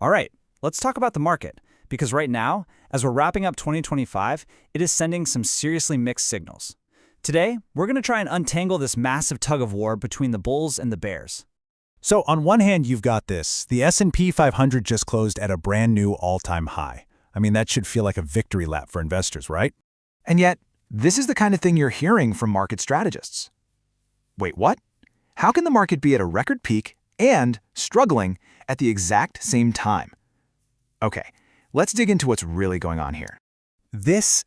All right, let's talk about the market, because right now, as we're wrapping up 2025, it is sending some seriously mixed signals. Today, we're going to try and untangle this massive tug-of-war between the bulls and the bears. So on one hand, you've got this. The S&P 500 just closed at a brand new all-time high. I mean, that should feel like a victory lap for investors, right? And yet, this is the kind of thing you're hearing from market strategists. Wait, what? How can the market be at a record peak and struggling at the exact same time? Okay, let's dig into what's really going on here. This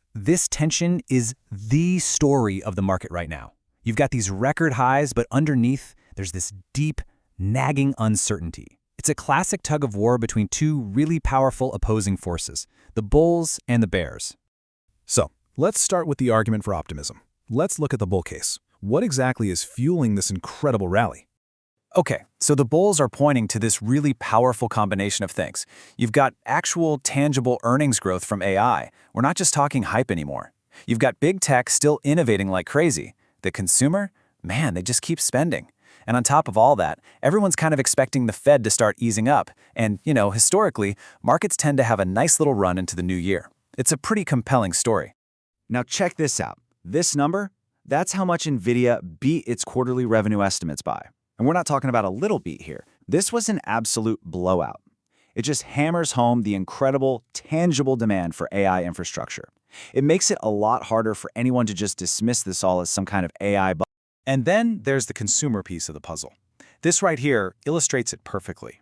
tension is the story of the market right now. You've got these record highs, but underneath, there's this deep, nagging uncertainty. It's a classic tug-of-war between two really powerful opposing forces, the bulls and the bears. So let's start with the argument for optimism. Let's look at the bull case. What exactly is fueling this incredible rally? Okay, so the bulls are pointing to this really powerful combination of things. You've got actual tangible earnings growth from AI. We're not just talking hype anymore. You've got big tech still innovating like crazy. The consumer, man, they just keep spending. And on top of all that, everyone's kind of expecting the Fed to start easing up. And, historically, markets tend to have a nice little run into the new year. It's a pretty compelling story. Now check this out. This number, that's how much NVIDIA beat its quarterly revenue estimates by. And we're not talking about a little beat here. This was an absolute blowout. It just hammers home the incredible, tangible demand for AI infrastructure. It makes it a lot harder for anyone to just dismiss this all as some kind of AI bubble. And then there's the consumer piece of the puzzle. This right here illustrates it perfectly.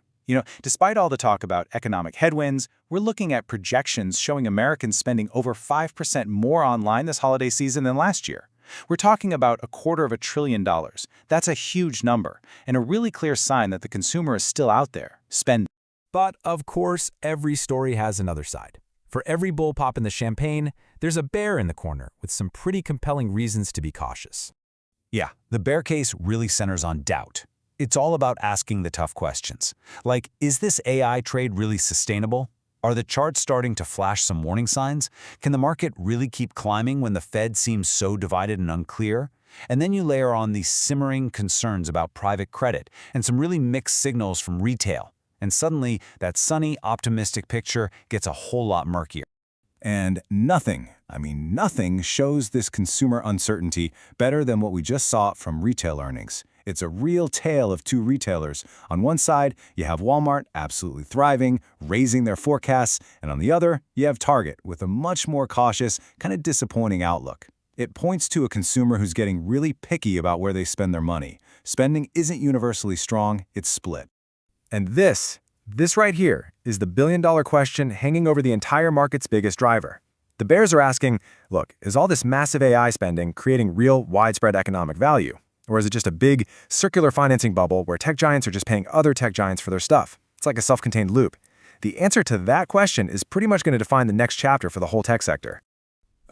Despite all the talk about economic headwinds, we're looking at projections showing Americans spending over 5% more online this holiday season than last year. We're talking about $250 billion. That's a huge number, and a really clear sign that the consumer is still out there, spending. But, of course, every story has another side. For every bull pop in the champagne, there's a bear in the corner with some pretty compelling reasons to be cautious. Yeah, the bear case really centers on doubt. It's all about asking the tough questions. Like, is this AI trade really sustainable? Are the charts starting to flash some warning signs? Can the market really keep climbing when the Fed seems so divided and unclear? And then you layer on these simmering concerns about private credit and some really mixed signals from retail. And suddenly, that sunny, optimistic picture gets a whole lot murkier. And nothing shows this consumer uncertainty better than what we just saw from retail earnings. It's a real tale of two retailers. On one side, you have Walmart absolutely thriving, raising their forecasts, and on the other, you have Target with a much more cautious, kind of disappointing outlook. It points to a consumer who's getting really picky about where they spend their money. Spending isn't universally strong, it's split. And this right here is the billion-dollar question hanging over the entire market's biggest driver. The bears are asking, look, is all this massive AI spending creating real widespread economic value? Or is it just a big circular financing bubble where tech giants are just paying other tech giants for their stuff? It's like a self-contained loop. The answer to that question is pretty much going to define the next chapter for the whole tech sector.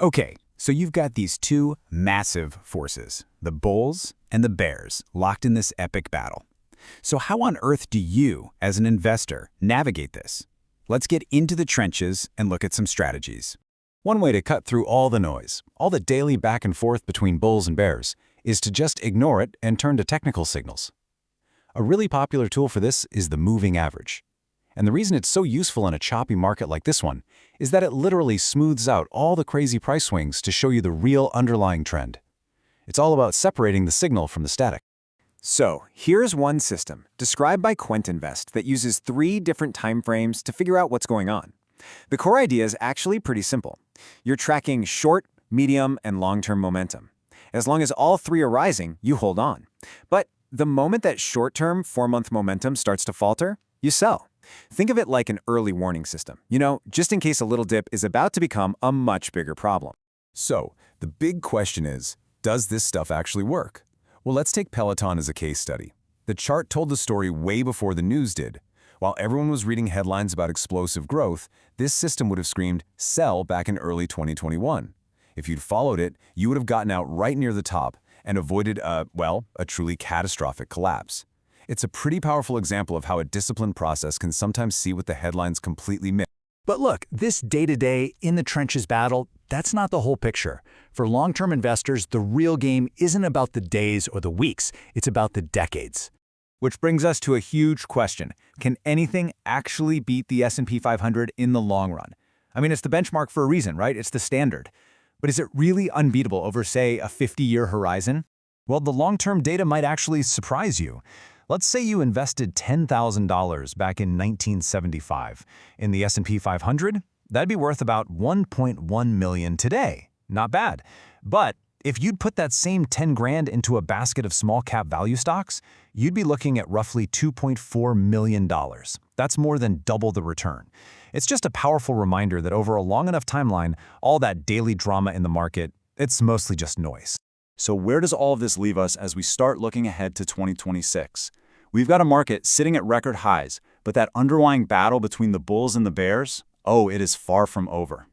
Okay, so you've got these two massive forces, the bulls and the bears, locked in this epic battle. So how on earth do you, as an investor, navigate this? Let's get into the trenches and look at some strategies. One way to cut through all the noise, all the daily back and forth between bulls and bears, is to just ignore it and turn to technical signals. A really popular tool for this is the moving average. And the reason it's so useful in a choppy market like this one is that it literally smooths out all the crazy price swings to show you the real underlying trend. It's all about separating the signal from the static. So, here's one system, described by QuentInvest, that uses 3 different time frames to figure out what's going on. The core idea is actually pretty simple. You're tracking short, medium, and long-term momentum. As long as all 3 are rising, you hold on. But the moment that short-term 4-month momentum starts to falter, you sell. Think of it like an early warning system, just in case a little dip is about to become a much bigger problem. So, the big question is, does this stuff actually work? Well, let's take Peloton as a case study. The chart told the story way before the news did. While everyone was reading headlines about explosive growth, this system would have screamed, sell back in early 2021. If you'd followed it, you would have gotten out right near the top and avoided a truly catastrophic collapse. It's a pretty powerful example of how a disciplined process can sometimes see what the headlines completely miss. But look, this day-to-day, in-the-trenches battle, that's not the whole picture. For long-term investors, the real game isn't about the days or the weeks, it's about the decades. Which brings us to a huge question. Can anything actually beat the S&P 500 in the long run? I mean, it's the benchmark for a reason, right? It's the standard. But is it really unbeatable over, say, a 50-year horizon? Well, the long-term data might actually surprise you. Let's say you invested $10,000 back in 1975 in the S&P 500. That'd be worth about $1.1 million today. Not bad. But if you'd put that same 10 grand into a basket of small-cap value stocks, you'd be looking at roughly $2.4 million. That's more than double the return. It's just a powerful reminder that over a long enough timeline, all that daily drama in the market, it's mostly just noise. So where does all of this leave us as we start looking ahead to 2026? We've got a market sitting at record highs, but that underlying battle between the bulls and the bears, oh, it is far from over.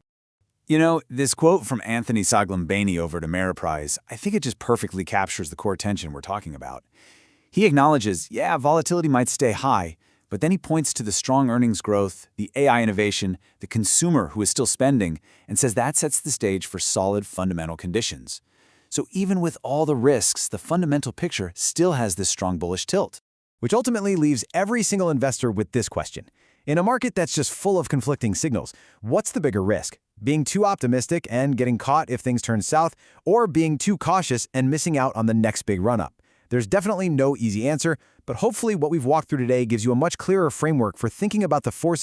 You know, this quote from Anthony Saglambaini over at Ameriprise, I think it just perfectly captures the core tension we're talking about. He acknowledges, yeah, volatility might stay high, but then he points to the strong earnings growth, the AI innovation, the consumer who is still spending, and says that sets the stage for solid fundamental conditions. So even with all the risks, the fundamental picture still has this strong bullish tilt. Which ultimately leaves every single investor with this question. In a market that's just full of conflicting signals, what's the bigger risk? Being too optimistic and getting caught if things turn south, or being too cautious and missing out on the next big run-up? There's definitely no easy answer, but hopefully what we've walked through today gives you a much clearer framework for thinking about the forces